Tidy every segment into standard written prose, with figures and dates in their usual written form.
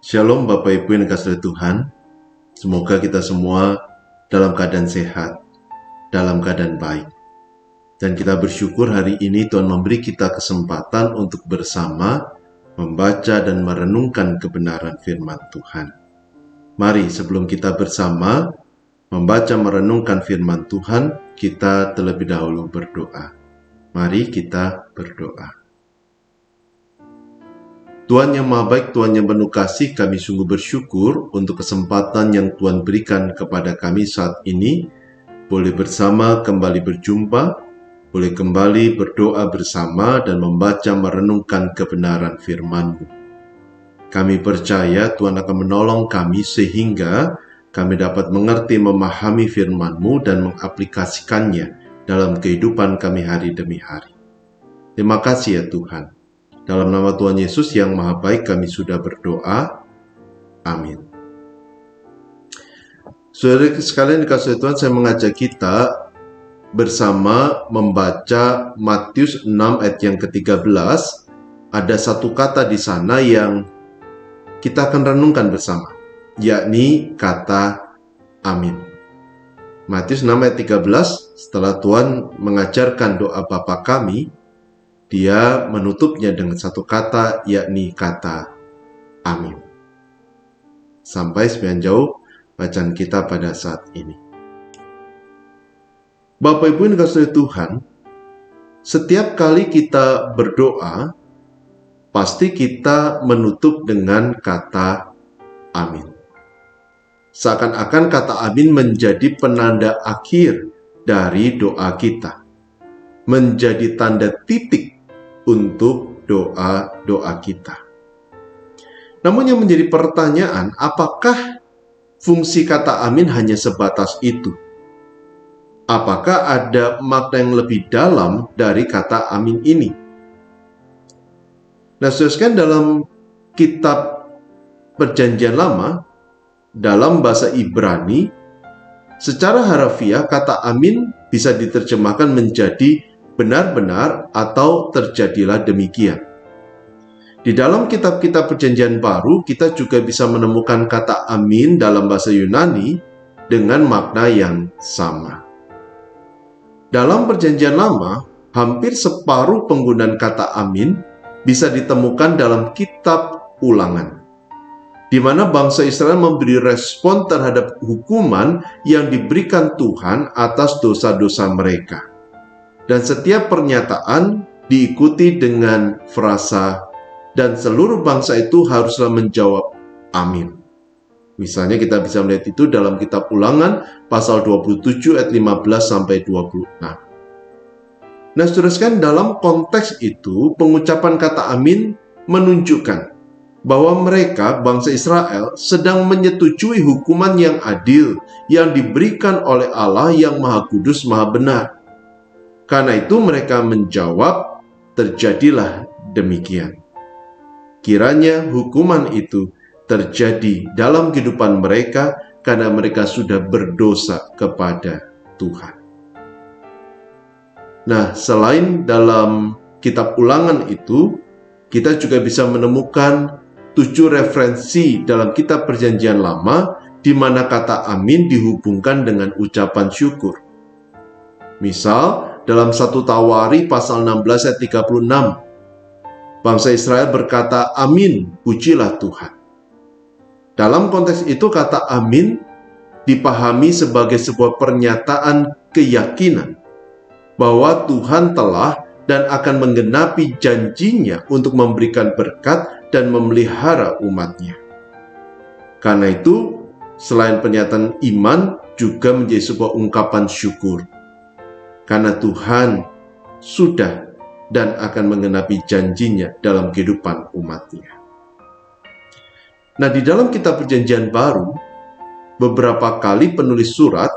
Shalom Bapak Ibu yang dikasihi Tuhan. Semoga kita semua dalam keadaan sehat, dalam keadaan baik. Dan kita bersyukur hari ini Tuhan memberi kita kesempatan untuk bersama membaca dan merenungkan kebenaran firman Tuhan. Mari sebelum kita bersama membaca merenungkan firman Tuhan, kita terlebih dahulu berdoa. Mari kita berdoa. Tuhan yang Maha Baik, Tuhan yang penuh kasih, kami sungguh bersyukur untuk kesempatan yang Tuhan berikan kepada kami saat ini, boleh bersama kembali berjumpa, boleh kembali berdoa bersama dan membaca merenungkan kebenaran firman-Mu. Kami percaya Tuhan akan menolong kami sehingga kami dapat mengerti, memahami firman-Mu dan mengaplikasikannya dalam kehidupan kami hari demi hari. Terima kasih ya Tuhan. Dalam nama Tuhan Yesus yang Maha Baik kami sudah berdoa. Amin. Saudara sekalian dikasihi Tuhan, saya mengajak kita bersama membaca Matius 6 ayat yang ke-13. Ada satu kata di sana yang kita akan renungkan bersama, yakni kata amin. Matius 6 ayat 13, setelah Tuhan mengajarkan doa Bapa kami, Dia menutupnya dengan satu kata, yakni kata amin. Sampai sekian jauh bacaan kita pada saat ini. Bapak Ibu yang dikasihi Tuhan, setiap kali kita berdoa, pasti kita menutup dengan kata amin. Seakan-akan kata amin menjadi penanda akhir dari doa kita, menjadi tanda titik untuk doa-doa kita. Namun yang menjadi pertanyaan, apakah fungsi kata amin hanya sebatas itu? Apakah ada makna yang lebih dalam dari kata amin ini? Nah, saudara, dalam kitab Perjanjian Lama, dalam bahasa Ibrani, secara harfiah kata amin bisa diterjemahkan menjadi benar-benar atau terjadilah demikian. Di dalam kitab-kitab Perjanjian Baru, kita juga bisa menemukan kata amin dalam bahasa Yunani dengan makna yang sama. Dalam Perjanjian Lama, hampir separuh penggunaan kata amin bisa ditemukan dalam kitab Ulangan, di mana bangsa Israel memberi respon terhadap hukuman yang diberikan Tuhan atas dosa-dosa mereka. Dan setiap pernyataan diikuti dengan frasa, dan seluruh bangsa itu haruslah menjawab amin. Misalnya kita bisa melihat itu dalam kitab Ulangan pasal 27 ayat 15-26. Nah, saudara sekalian, dalam konteks itu pengucapan kata amin menunjukkan bahwa mereka, bangsa Israel, sedang menyetujui hukuman yang adil yang diberikan oleh Allah yang Maha Kudus, Maha Benar. Karena itu mereka menjawab, terjadilah demikian. Kiranya hukuman itu terjadi dalam kehidupan mereka karena mereka sudah berdosa kepada Tuhan. Nah, selain dalam kitab Ulangan itu, kita juga bisa menemukan 7 referensi dalam kitab Perjanjian Lama di mana kata amin dihubungkan dengan ucapan syukur. Misal, dalam 1 Tawari pasal 16 ayat 36, bangsa Israel berkata, amin, pujilah Tuhan. Dalam konteks itu kata amin dipahami sebagai sebuah pernyataan keyakinan bahwa Tuhan telah dan akan menggenapi janjinya untuk memberikan berkat dan memelihara umatnya. Karena itu, selain pernyataan iman, juga menjadi sebuah ungkapan syukur. Karena Tuhan sudah dan akan menggenapi janjinya dalam kehidupan umatnya. Nah, di dalam kitab Perjanjian Baru, beberapa kali penulis surat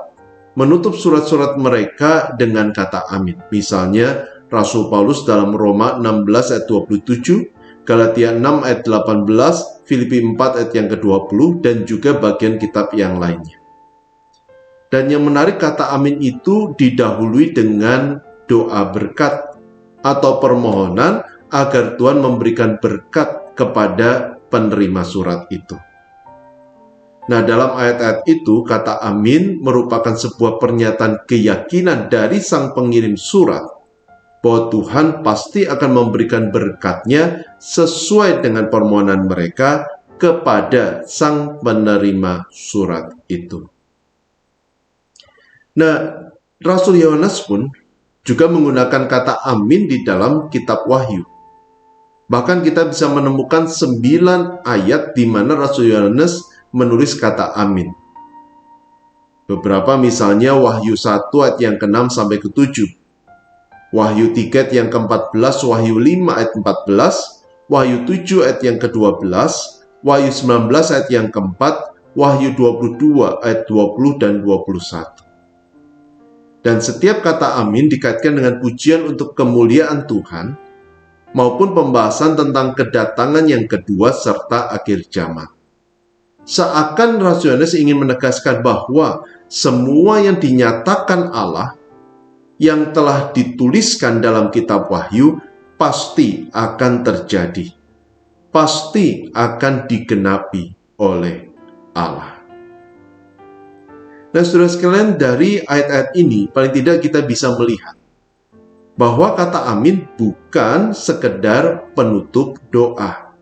menutup surat-surat mereka dengan kata amin. Misalnya, Rasul Paulus dalam Roma 16 ayat 27, Galatia 6 ayat 18, Filipi 4 ayat yang ke-20, dan juga bagian kitab yang lainnya. Dan yang menarik, kata amin itu didahului dengan doa berkat atau permohonan agar Tuhan memberikan berkat kepada penerima surat itu. Nah, dalam ayat-ayat itu, kata amin merupakan sebuah pernyataan keyakinan dari sang pengirim surat bahwa Tuhan pasti akan memberikan berkat-Nya sesuai dengan permohonan mereka kepada sang penerima surat itu. Nah, Rasul Yohanes pun juga menggunakan kata amin di dalam kitab Wahyu. Bahkan kita bisa menemukan 9 ayat di mana Rasul Yohanes menulis kata amin. Beberapa misalnya Wahyu 1 ayat yang ke-6 sampai ke-7, Wahyu 3 ayat yang ke-14, Wahyu 5 ayat 14, Wahyu 7 ayat yang ke-12, Wahyu 19 ayat yang ke-4, Wahyu 22 ayat 20 dan 21. Dan setiap kata amin dikaitkan dengan pujian untuk kemuliaan Tuhan maupun pembahasan tentang kedatangan yang kedua serta akhir zaman. Seakan Rasul Yohanes ingin menegaskan bahwa semua yang dinyatakan Allah yang telah dituliskan dalam kitab Wahyu pasti akan terjadi, pasti akan digenapi oleh Allah. Nah, saudara sekalian, dari ayat-ayat ini paling tidak kita bisa melihat bahwa kata amin bukan sekedar penutup doa.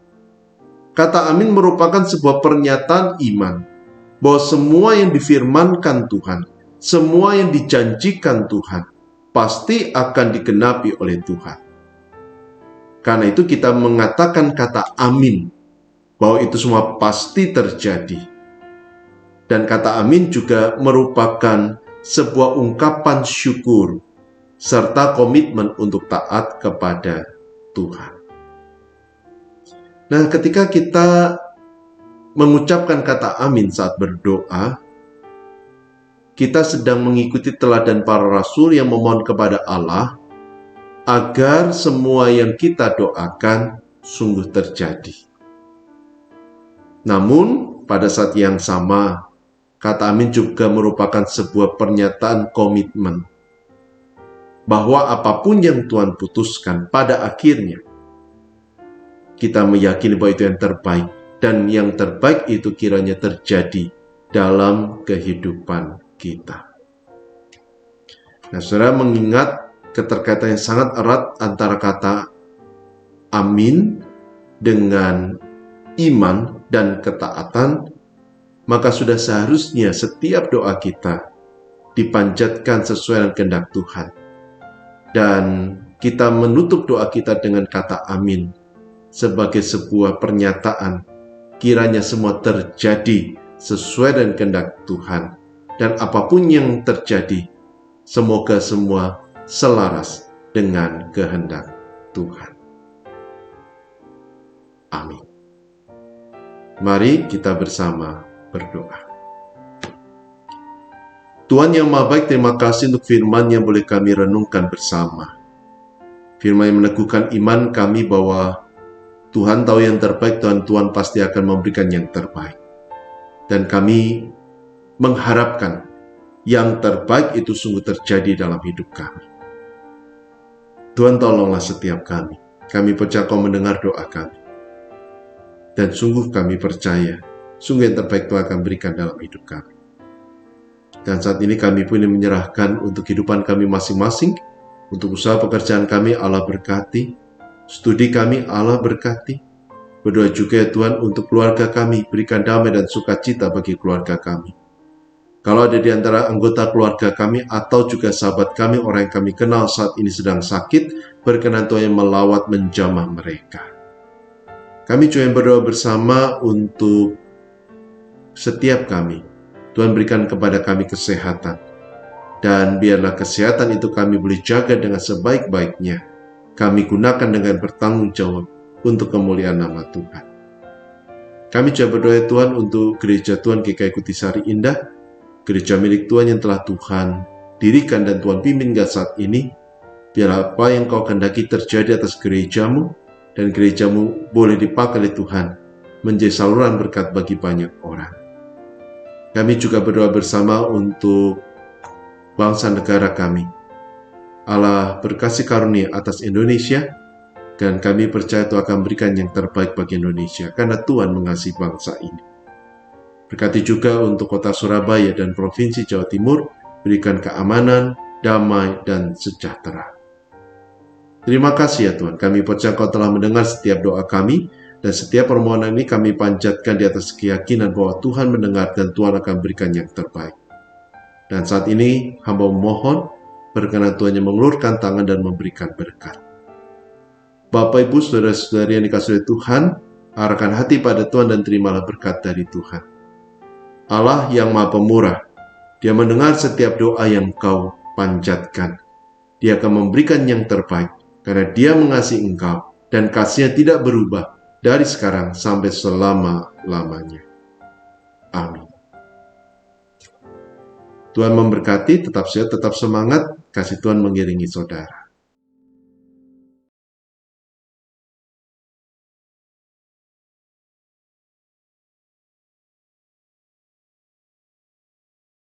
Kata amin merupakan sebuah pernyataan iman bahwa semua yang difirmankan Tuhan, semua yang dijanjikan Tuhan, pasti akan digenapi oleh Tuhan. Karena itu kita mengatakan kata amin, bahwa itu semua pasti terjadi. Dan kata amin juga merupakan sebuah ungkapan syukur, serta komitmen untuk taat kepada Tuhan. Nah, ketika kita mengucapkan kata amin saat berdoa, kita sedang mengikuti teladan para rasul yang memohon kepada Allah agar semua yang kita doakan sungguh terjadi. Namun, pada saat yang sama, kata amin juga merupakan sebuah pernyataan komitmen bahwa apapun yang Tuhan putuskan pada akhirnya, kita meyakini bahwa itu yang terbaik, dan yang terbaik itu kiranya terjadi dalam kehidupan kita. Nah, saudara, mengingat keterkaitan yang sangat erat antara kata amin dengan iman dan ketaatan, maka sudah seharusnya setiap doa kita dipanjatkan sesuai dengan kehendak Tuhan. Dan kita menutup doa kita dengan kata amin sebagai sebuah pernyataan kiranya semua terjadi sesuai dengan kehendak Tuhan, dan apapun yang terjadi semoga semua selaras dengan kehendak Tuhan. Amin. Mari kita bersama berdoa. Tuhan yang Maha Baik, terima kasih untuk firman yang boleh kami renungkan bersama. Firman yang meneguhkan iman kami bahwa Tuhan tahu yang terbaik, dan Tuhan pasti akan memberikan yang terbaik. Dan kami mengharapkan yang terbaik itu sungguh terjadi dalam hidup kami. Tuhan, tolonglah setiap kami. Kami percaya Kau mendengar doa kami. Dan sungguh kami percaya, sungguh yang terbaik Tuhan akan berikan dalam hidup kami. Dan saat ini kami pun ingin menyerahkan untuk kehidupan kami masing-masing, untuk usaha pekerjaan kami Allah berkati, studi kami Allah berkati. Berdoa juga ya Tuhan untuk keluarga kami, berikan damai dan sukacita bagi keluarga kami. Kalau ada di antara anggota keluarga kami atau juga sahabat kami, orang yang kami kenal saat ini sedang sakit, berkenan Tuhan yang melawat menjamah mereka. Kami juga yang berdoa bersama untuk setiap kami. Tuhan berikan kepada kami kesehatan. Dan biarlah kesehatan itu kami boleh jaga dengan sebaik-baiknya. Kami gunakan dengan bertanggung jawab untuk kemuliaan nama Tuhan. Kami juga berdoa Tuhan untuk gereja Tuhan GKI Kutisari Indah, gereja milik Tuhan yang telah Tuhan dirikan dan Tuhan pimpin hingga saat ini. Biar apa yang Kau kehendaki terjadi atas gerejamu, dan gerejamu boleh dipakai oleh Tuhan menjadi saluran berkat bagi banyak orang. Kami juga berdoa bersama untuk bangsa negara kami. Allah berkasih karunia atas Indonesia, Dan kami percaya Tuhan akan berikan yang terbaik bagi Indonesia, karena Tuhan mengasihi bangsa ini. Berkati juga untuk kota Surabaya dan Provinsi Jawa Timur, berikan keamanan, damai, dan sejahtera. Terima kasih ya Tuhan, kami percaya Kau telah mendengar setiap doa kami, dan setiap permohonan ini kami panjatkan di atas keyakinan bahwa Tuhan mendengar dan Tuhan akan berikan yang terbaik. Dan saat ini, hamba memohon, berkenan Tuhan yang mengulurkan tangan dan memberikan berkat. Bapak, Ibu, Saudara-saudari yang dikasihi oleh Tuhan, arahkan hati pada Tuhan dan terimalah berkat dari Tuhan. Allah yang Maha Pemurah, Dia mendengar setiap doa yang kau panjatkan. Dia akan memberikan yang terbaik, karena Dia mengasihi engkau, dan kasih-Nya tidak berubah dari sekarang sampai selama-lamanya. Amin. Tuhan memberkati, tetap sehat, tetap semangat, kasih Tuhan mengiringi saudara.